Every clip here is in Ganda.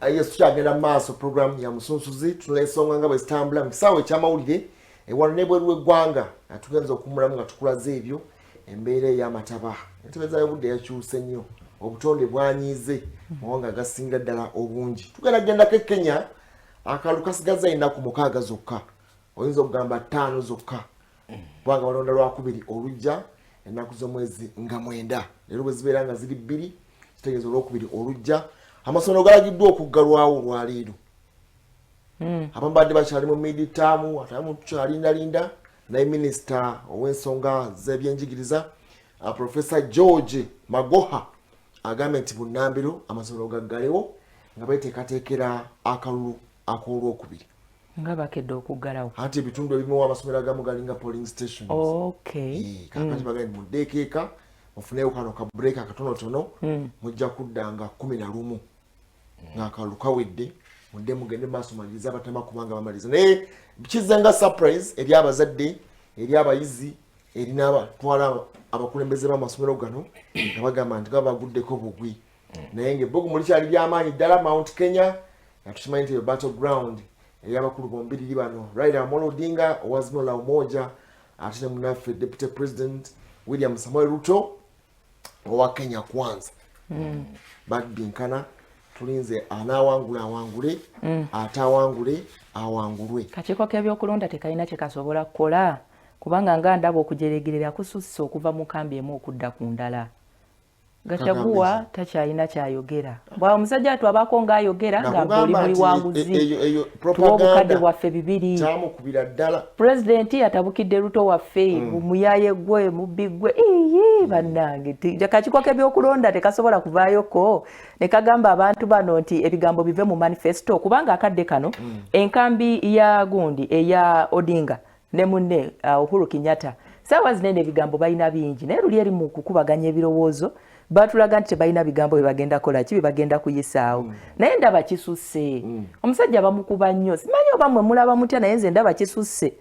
Yes, tukyagenda maaso program ya Omusunsuzi tulesonga nga bwe zitambula mu kisaawe eky'amawulire ewano n'ebweru w'eggwanga tugenza okumulamu nga tukulaze ebyo embeera ey'amataba entebeza y'obudde yakyuse nnyo obutonde bwanyiize mawanga gasingira ddala obungi tugendagendako e Kenya akalulu kasigaza ennaku 6 zokka oyinza okugamba 5 zokka kubanga balonda lwakubiri olujja ennaku z'omwezi nga 9 leero bwe zibeera nga ziri 2 kitegeeza olwokubiri olujja amasomero galagiddwa okuggalwawo olwaleero abambadde bakyali mu miditamu atamu tukyalindalinda naye minisita ow'ensonga z'ebyenjigiriza Professor George Magoha agambye nti bunnambiro amasomero gaggalewo nga beteekateekera akalulu ak'olwokubiri nga bakedde okuggalawo ate ebitundu ebimu amasomero agamu galinga polling stations. Okay. Kakati bagambye muddeekeeka mufuneyo kano ka break akatonotono mujja kuddanga 11 ng'akalulu kawedde mudde mugende maaso maliriza abatema kubanga bamaliza naye kizzenga surprise eri abazadde eri abayizi eri n'abatwala abakulembeze b'amasomero gano nga bagamba nti babaguddeko bugwi naye ng'ebbugu mulikyali ly'amaanyi ddala Mount Kenya nga tukimanyi nti battle ground eri abakulu bombiriri bano Raila Amolo Odinga owazimio la umoja ate ne munaffe Deputy President William Samoei Ruto owa Kenya Kwanza baddinkana tulinze anaawangula awangule ataawangule awangulwe kakiiko k'ebyokulonda tekalina kye kasobola kukola kubanga nga ndaba okujeregerera kususse okuva mu kambi emu okudda ku ndala Gachagua takyalina kyayogera bwa omusajja atwabako ng'ayogera nga oli muli wanguzi tuwobukadde bwaffe 2 kyamukubira ddala pulezidenti atabukidde Ruto waffe muyaye gwe mubbi gwe bannange kakiiko k'ebyokulonda tekasobola kuvaayoko ne kagamba abantu bano nti ebigambo bive mu manifesto kubanga akadde kano enkambi ya gundi eya Odinga ne munne Uhuru Kenyatta saawa zinene ebigambo balina bingi naye luli eri mu kukubaganya ebirowoozo batulaga nti tebalina bigambo bye kola ki bagenda kuyisaawo naye ndaba kisusse omusajja bamukuba nnyo simanyi oba mmwe mulaba mutya naye nze ndaba kisusse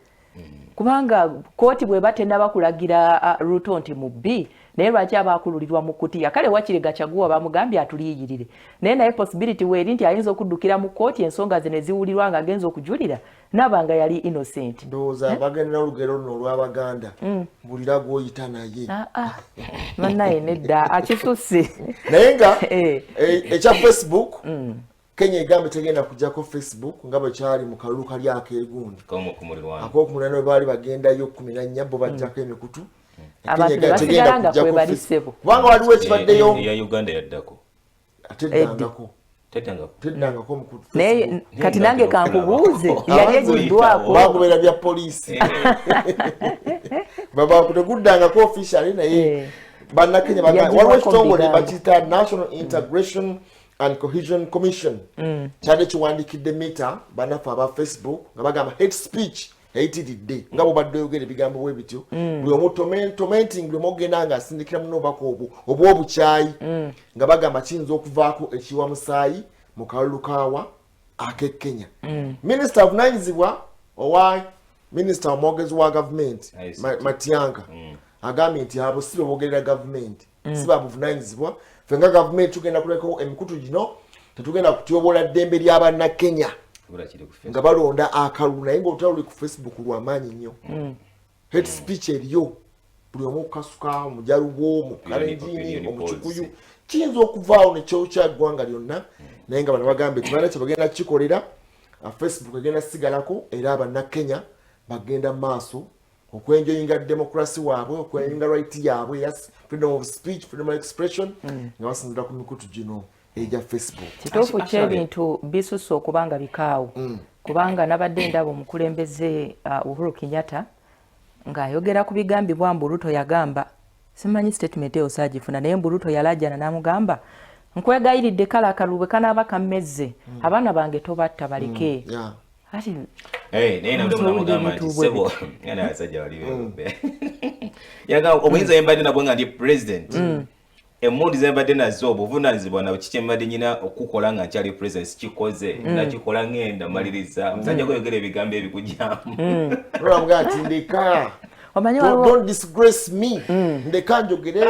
kubanga kooti bwe batenda kulagira Ruto nti mubbi naye lwaki abakululirwa mu kutiya kale wakiri Gachagua bamugambye atuliyirire naye possibility weeri nti ayinza okuddukira mu kooti ensonga ze ne ziwulirwa nga agenza okujulira nabanga yali innocent ndowooza bagendera olugero luno olw'Abaganda bulira gw'oyita naye mannaye nedda akisusse naye nga ekya Facebook Kenya egambye tegenda kujjako Facebook nga bwe kyali mu kalulu kali akeegundi ak'okumulirwano bwe baali bagendayo 14 bo bajjako emikutu abantu basigala nga kwebalisebo kubanga waliwo ekibaddeyo ya Uganda yaddako teddangako omukutu naye kati nange kankubuuze yali egiddwako bagoberera bya poliisi babakuteguddangako officially naye bannakenya waliwo ekitongole bakiyita National Integration and Cohesion Commission kyali kiwandikidde mita bannaffe aba Facebook nga bagamba hate speech eyitiridde nga bw'obadde oyogera ebigambo bwe bityo buli omu tormenting buli omu ogenda nga asindikira muno obubaka obw'obukyayi nga bagamba kiyinza okuvaako ekiwa musaayi mu kalulu kaawa ak'e Kenya minisita avunanyizibwa owa minisita omwogezi wa gavumenti Matiang'a agambye nti abo si bebogerera gavumenti si babuvunanyizibwa ffe nga gavumenti tugenda kulekawo emikutu gino tetugenda kutyobola ddembe ly'abannakenya nga balonda akalulu naye ng'olutalo luli ku Facebook lw'amaanyi nnyo hate speech eriyo buli omu okukasuka omujalugo omukalenjini omukikuyu kiyinza okuvaawo nekyokya ggwanga lyonna naye nga bano bagambye nti balina kye bagenda kukikolera Facebook egenda sigalako era abannakenya bagenda mu maaso okwenjoyinga demokrasi waabwe okwenjoyinga right yaabwe yes freedom of speech freedom of expression nga basinzira ku mikutu gino eja Facebook kituufu ky'ebintu bisusse okubanga bikaawo kubanga nabadde ndaba omukulembeze Uhuru Kenyatta ng'ayogera ku bigambibwa mbu Ruto yagamba simanyi statement eyo saagifuna naye mbu Ruto yalajjana n'amugamba nkwegayiridde kale akalulu bwe kanaaba kammezze abaana bange tobatta baleke ati naye namutuna mugamba nti sebo yana asajja waliwo yaga omuyinza yembadde nabwe nga ndi president emmundu zembadde nazo obuvunaanyizibwa na kiki embadde nyina okukola nga nkyali president kikoze nakikola ngenda maliriza omusajja kweyogera ebigambo ebikujjamu olwamugamba ati ndeka don't disgrace me ndeka njogere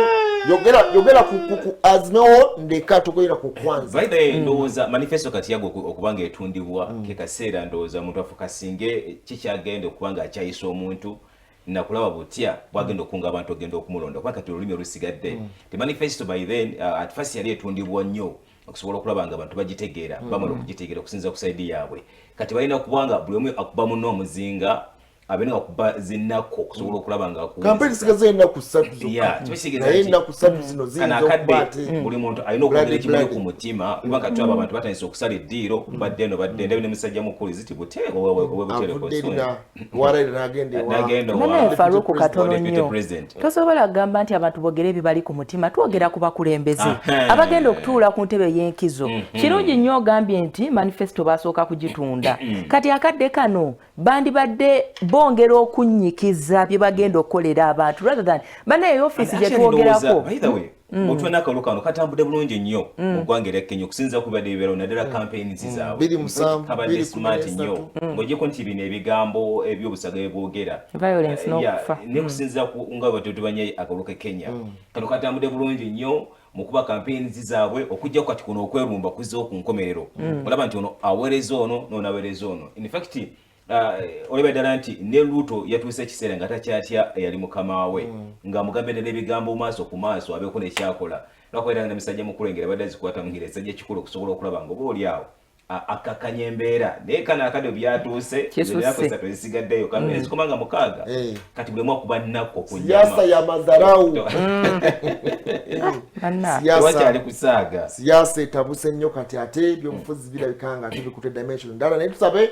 yogera ku azno ndeka tokoira ku kwanza by the way ndoza manifesto kati yago okubanga etundibwa ke kaseera ndoza muntu afukasinge kikyagenda okubanga akyayisa omuntu nakulaba butya bwagenda okunga abantu ogenda okumulonda kwa kati olulimi olusigadde the manifesto by then at first yali etundibwa nnyo okusobola okulaba nga abantu bagitegeera bamala okugitegeera okusinza ku side yaabwe kati balina kubanga buli omu akuba muno omuzinga abenga kuba zinako okusobola okulaba nga ku kampeni sigaze ennaku 3 yeah tubisigiza naye ennaku 3 zino zinzo okubate buli muntu alina okwogera ekimu ku mutima kubanga twaba abantu batandise okusala eddiiro badde ndebe ne musajja mukulu ziti buteeko wewe buteeko nane Faruku katono nnyo tosobola kugamba nti abantu boogera ebibali ku mutima twogera ku bakulembeze abagenda okutuula ku ntebe y'enkizo kirungi nnyo ogambye nti manifesto basooka kugitunda kati akadde kano bandibadde bongera okunyikiza bye bagenda okukolera abantu rather than banaye office gye twogerako mutwe nakalukano katambudde bulungi nnyo mu ggwanga erya Kenya okusinza ku bibadde bibera naddala campaigns zaabwe kabadde smart nnyo ng'ogyeko nti bino ebigambo ebyobusaga bwogera violence n'okufa ne kusinza ku nga batutubanye akaluka Kenya kano katambudde bulungi nnyo mu kuba campaigns zaabwe okujja kati kuno okwerumba kuzza ku nkomerero olaba nti ono aweereza ono n'onaweereza ono in fact oleba ddala nti ne Ruto yatuuse ekiseera nga takyatya yali mukama we nga mugambedde ebigambo maaso ku maaso abeeko nekyakola lwakwera nga musajja mukulu engeri badde zikwata muhira esajja kikulu okusobola okulaba nga oba oli awo akakanya embeera naye kana akadde byatuuse ebyakosa twesigaddeyo kamera zikomanga mukaaga kati buli omu akuba nnakko ku siasa ya madharau wakyali kusaaga siasa etabuse nnyo kati ate ebyobufuzi birabika nga tubikutte dimension ndala naye tusabe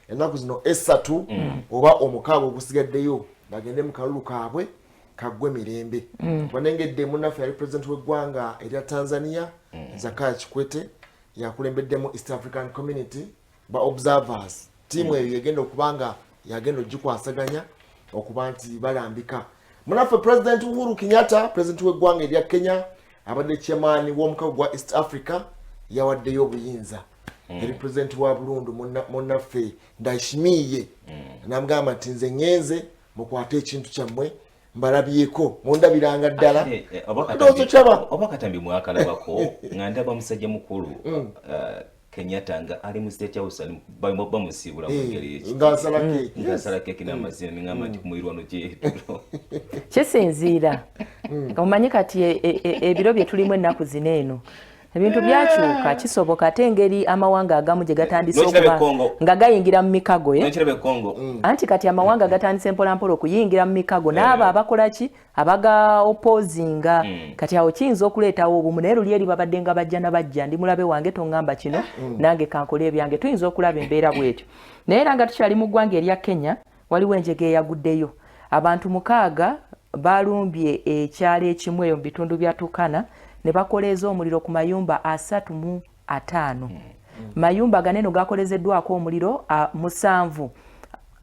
ennaku zino esatu oba omukaaga ogusigaddeyo bagende mu kalulu kaabwe kaggwe mirembe banengedde munnaffe yali president w'eggwanga erya Tanzania Jakaya Kikwete yakulembeddemu East African Community ba observers tiimu eyo yagenda okubanga yagenda ogikwasaganya okuba nti balambika munnaffe president Uhuru Kenyatta president w'eggwanga erya Kenya abadde chairman w'omukago gwa East Africa yawaddeyo obuyinza eri president wa Bulundu munnaffe Ndayishimiye namugamba nti nze ngenze mukwate ekintu kyammwe mbalabyeko mundabiranga ddala oba katambi mwakalabako nga ndaba musajja mukulu Kenyatta nga ali mu State House bamusibula mu ngeri eki ngasala keki n'amazina ningamba nti kumuyirwano gyetulo kisinziira omanyi kati ebiro bye tulimu ennaku zino eno ebintu byakyuka kisoboka ate engeri amawanga agamu gye gatandise okuba nga gayingira mu mikago anti kati amawanga gatandise mpolampola okuyingira mu mikago n'abo abakola ki abaga opposinga kati awo kiyinza okuleetawo obumu naye luli eri babadde nga bajja nabajja ndi mulabe wange tongamba kino nange kankole ebyange tuyinza okulaba embeera bwetyo naye era nga tukyali mu ggwanga erya Kenya waliwo enjega eyaguddeyo abantu 6 balumbye ekyalo ekimu eyo mu bitundu bya Tukana ne bakoleza omuliro ku mayumba 35 mayumba ganeno gakolezeddwako omuliro 7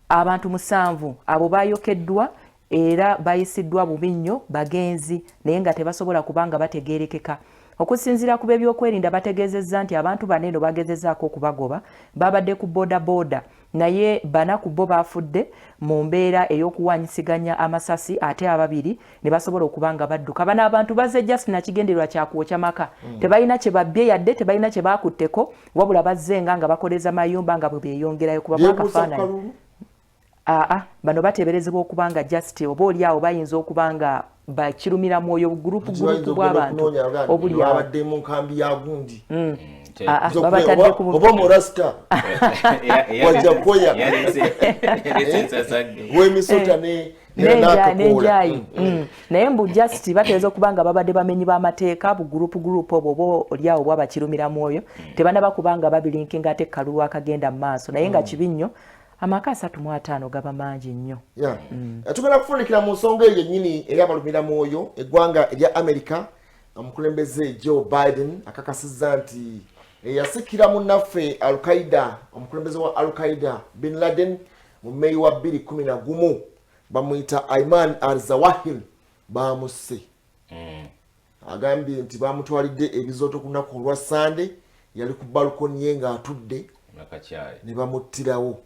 abantu 7 abo bayokeddwa era bayisiddwa bubi nnyo bagenzi naye nga tebasobola kubanga bategeerekeka okusinziira ku b'ebyokwerinda bategeezezza nti abantu baneno bagezezaako okubagoba babadde ku boda naye bana ku bo bafudde mu mbeera ey'okuwanyisiganya amasasi ate ababiri ne basobola okubanga badduka bano abantu bazze just na kigendererwa kyakuwokya maka tebalina kye babbye yadde tebalina kye bakutteko wabula bazze nga bakoleza mayumba nga bwe beeyongerayo kuba bakafaananyi bano bateeberezebwa okubanga just oba oli awo bayinza okubanga bakirumira mwoyo gurupu bw'abantu obuli abadde mu nkambi ya gundi babatadde ku oba morasta wajja koya wemisota nenjayi naye mbu just bateeza okubanga babadde bamenyi b'amateeka bugurupu obwo oli awo bwabakirumira mwoyo tebanaba kubanga babilinkinga ate kalulu akagenda mu maaso naye nga kibi nnyo amaka 35 gaba mangi nnyo tugenda kufunikira mu nsonga eyo nnyini eri abalumira mwoyo eggwanga erya America omukulembeze Joe Biden akakasizza nti yasikira munnaffe Al-Qaeda omukulembeze wa Al-Qaeda Bin Laden mu May wa 2011 bamuyita Ayman al-Zawahiri bamusse agambye nti bamutwalidde ebizooto ku lunaku olwa Sunday yali ku balkoni ye ng'atudde ne bamuttirawo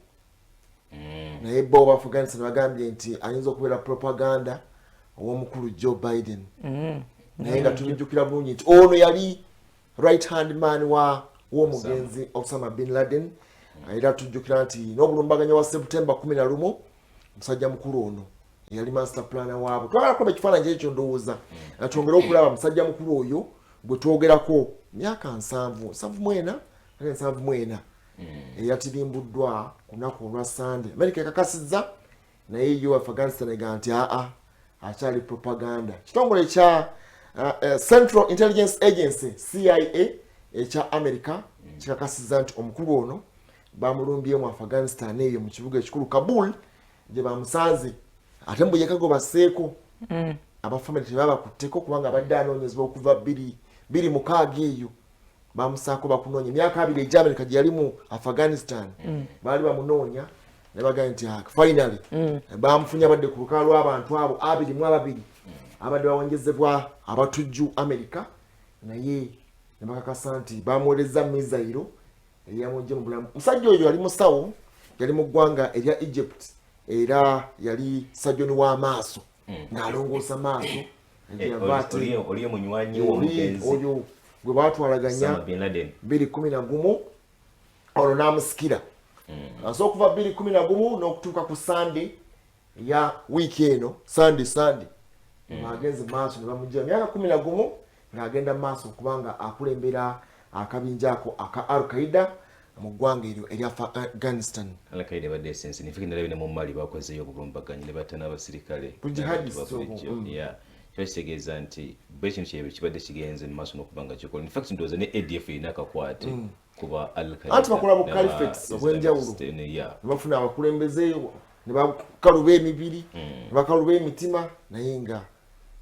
naye bo ba Afghanistan bagambye nti ayinza okubeera propaganda ow'omukulu Joe Biden naye nga tumujjukira bulungi nti ono yali right hand man w'omugenzi Osama bin Laden. Era tujjukira nti n'obulumbaganya wa September 11 musajja mukulu ono yali master planner waabwe. Twagala kuba ekifaananyi ekyo ndowooza atwongera okulaba musajja mukulu oyo gwe twogerako myaka 74 eyatirimbuddwa ku lunaku olwa Sunday. America ekakasizza naye yo Afghanistan ega nti akyali propaganda. Kitongole kya Central Intelligence Agency CIA ekya America kikakasizza nti omukulu ono bamulumbye mu Afghanistan eyo mu kibuga ekikulu Kabul gye bamusanze ate mbu yekago baseeko abafamily tebabakutteko kubanga abadde anoonyezebwa okuva 2006 eyo bamusaako bakunoonya emyaka 2 egya America gye yali mu Afghanistan baali bamunoonya ne bagamba nti finally bamufunye abadde ku lukalala lw'abantu abo 22 abadde bawonjezebwa abatujju America naye ne bakakasa nti bamuweereza mizairo eyamujje mu bulamu. Musajja oyo yali musawo yali mu ggwanga erya Egypt era yali sajjoni w'amaaso ng'alongoosa maaso oli munywanyi w'omugenzi oyo gwe baatwalaganya 2011 olwo n'amusikira so okuva 2011 n'okutuuka ku Sunday ya wiiki eno Sunday bagenze maaso ne bamuggira myaka 11 ng'agenda maaso kubanga akulembera akabinja ako aka Al-Qaeda mu ggwanga eryo erya Afghanistan. Al-Qaeda badde sense ni fikiri nalabine mu Mali bakozeyo obulumbaganya ne batana abasirikale kitegeeza nti bekintu kyebyo kibadde kigenze mu maaso n'okubanga kikola. In fact ndowooza ne ADF erina akakwate kuba Al-Qaeda anti bakola bu caliphate obwenjawulo ne bafuna abakulembeze ne bakaluba emibiri ne bakaluba emitima naye nga